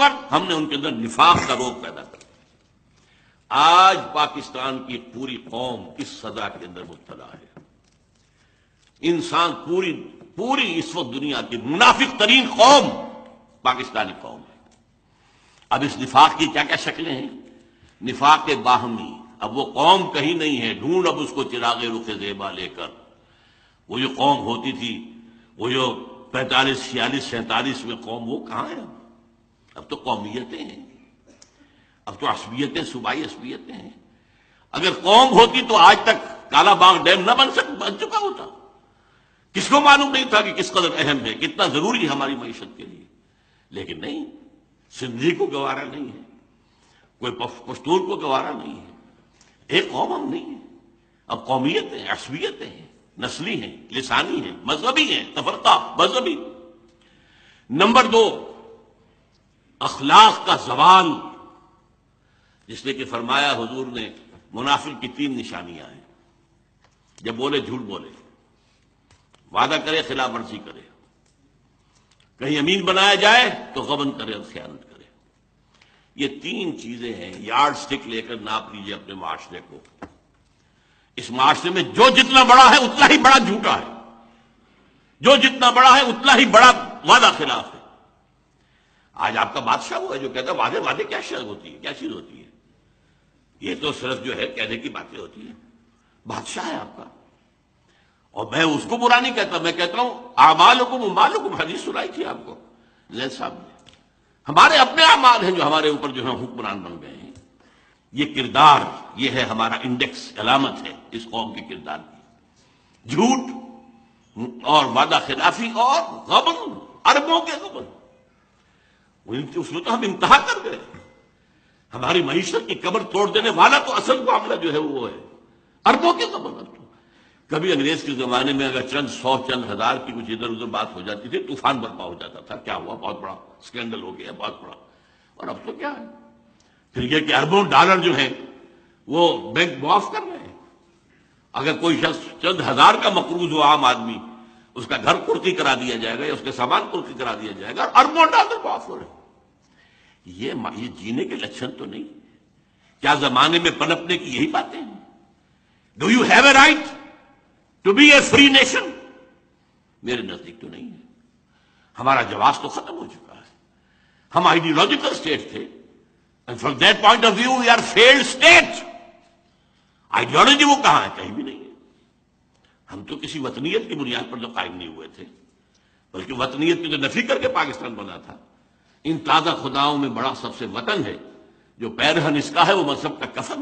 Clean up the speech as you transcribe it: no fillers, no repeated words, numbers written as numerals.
پر ہم نے ان کے اندر نفاق کا روگ پیدا کر دیا۔ آج پاکستان کی پوری قوم اس سزا کے اندر مبتلا ہے۔ انسان پوری اس وقت دنیا کی منافق ترین قوم پاکستانی قوم ہے۔ اب اس نفاق کی کیا کیا شکلیں ہیں؟ نفاق باہمی، اب وہ قوم کہیں نہیں ہے، ڈھونڈ اب اس کو چراغ رخ زیبا لے کر۔ وہ جو قوم ہوتی تھی، وہ جو 45 46 47 میں قوم، وہ کہاں ہے؟ اب تو قومیتیں ہیں، اب تو عصبیتیں، صوبائی عصبیتیں ہیں۔ اگر قوم ہوتی تو آج تک کالا باغ ڈیم نہ بن چکا ہوتا۔ کس کو معلوم نہیں تھا کہ کس قدر اہم ہے، کتنا ضروری ہے ہماری معیشت کے لیے؟ لیکن نہیں، سندھی کو گوارا نہیں ہے، کوئی پشتون کو گوارا نہیں ہے، ایک قوم ہم نہیں ہے۔ اب قومیتیں، عصبیتیں ہیں، نسلی ہیں، لسانی ہیں، مذہبی ہیں، تفرقہ مذہبی۔ نمبر 2، اخلاق کا زوال، جس نے کہ فرمایا حضور نے منافق کی 3 نشانیاں ہیں۔ جب بولے جھوٹ بولے، وعدہ کرے خلاف ورزی کرے، کہیں امین بنایا جائے تو غبن کرے اور خیانت کرے۔ یہ 3 چیزیں ہیں، یارڈ سٹک لے کر ناپ لیجیے اپنے معاشرے کو۔ اس معاشرے میں جو جتنا بڑا ہے اتنا ہی بڑا جھوٹا ہے، جو جتنا بڑا ہے اتنا ہی بڑا وعدہ خلاف ہے۔ آج آپ کا بادشاہ ہوا ہے جو کہتا ہے وعدے کیا شے ہوتی ہے، کیا چیز ہوتی ہے؟ یہ تو صرف جو ہے کہنے کی باتیں ہوتی ہیں۔ بادشاہ ہے آپ کا، اور میں اس کو برا نہیں کہتا، میں کہتا ہوں اعمالکم اموالکم، حدیث سنائی تھی آپ کو زید صاحب نے۔ ہمارے اپنے اعمال ہیں جو ہمارے اوپر جو ہے حکمران بن گئے ہیں۔ یہ کردار، یہ ہے ہمارا انڈیکس، علامت ہے اس قوم کے کردار کی۔ جھوٹ اور وعدہ خلافی اور غبن، اربوں کے غبن، اس میں تو ہم انتہا کر گئے۔ ہماری معیشت کی کمر توڑ دینے والا تو اصل معاملہ جو ہے وہ ہے اربوں کے غبن۔ کبھی انگریز کے زمانے میں اگر چند 100 چند ہزار کی کچھ ادھر ادھر بات ہو جاتی تھی، طوفان برپا ہو جاتا تھا، کیا ہوا، بہت بڑا اسکینڈل ہو گیا، بہت بڑا۔ اور اب تو کیا ہے، پھر یہ کہ اربوں ڈالر جو ہیں وہ بینک معاف کر رہے ہیں۔ اگر کوئی شخص چند ہزار کا مقروض ہو، عام آدمی، اس کا گھر قرضی کرا دیا جائے گا یا اس کے سامان قرضی کرا دیا جائے گا، اور اربوں ڈالر معاف ہو رہے ہیں۔ یہ جینے کے لچھن تو نہیں۔ کیا زمانے میں پنپنے کی یہی باتیں ہیں؟ Do you have a right to be a free nation? میرے نزدیک تو نہیں ہے۔ ہمارا جواز تو ختم ہو چکا ہے۔ ہم آئیڈیولوجیکل اسٹیٹ تھے، and from that point of view we are failed state. Ideology وہ کہاں ہے؟ کہیں بھی نہیں ہے۔ ہم تو کسی وطنیت کی بنیاد پر تو قائم نہیں ہوئے تھے، بلکہ وطنیت کی تو نفی کر کے پاکستان بنا تھا۔ ان تازہ خداؤں میں بڑا سب سے وطن ہے، جو پیرہن اس کا ہے وہ مذہب کا کفن۔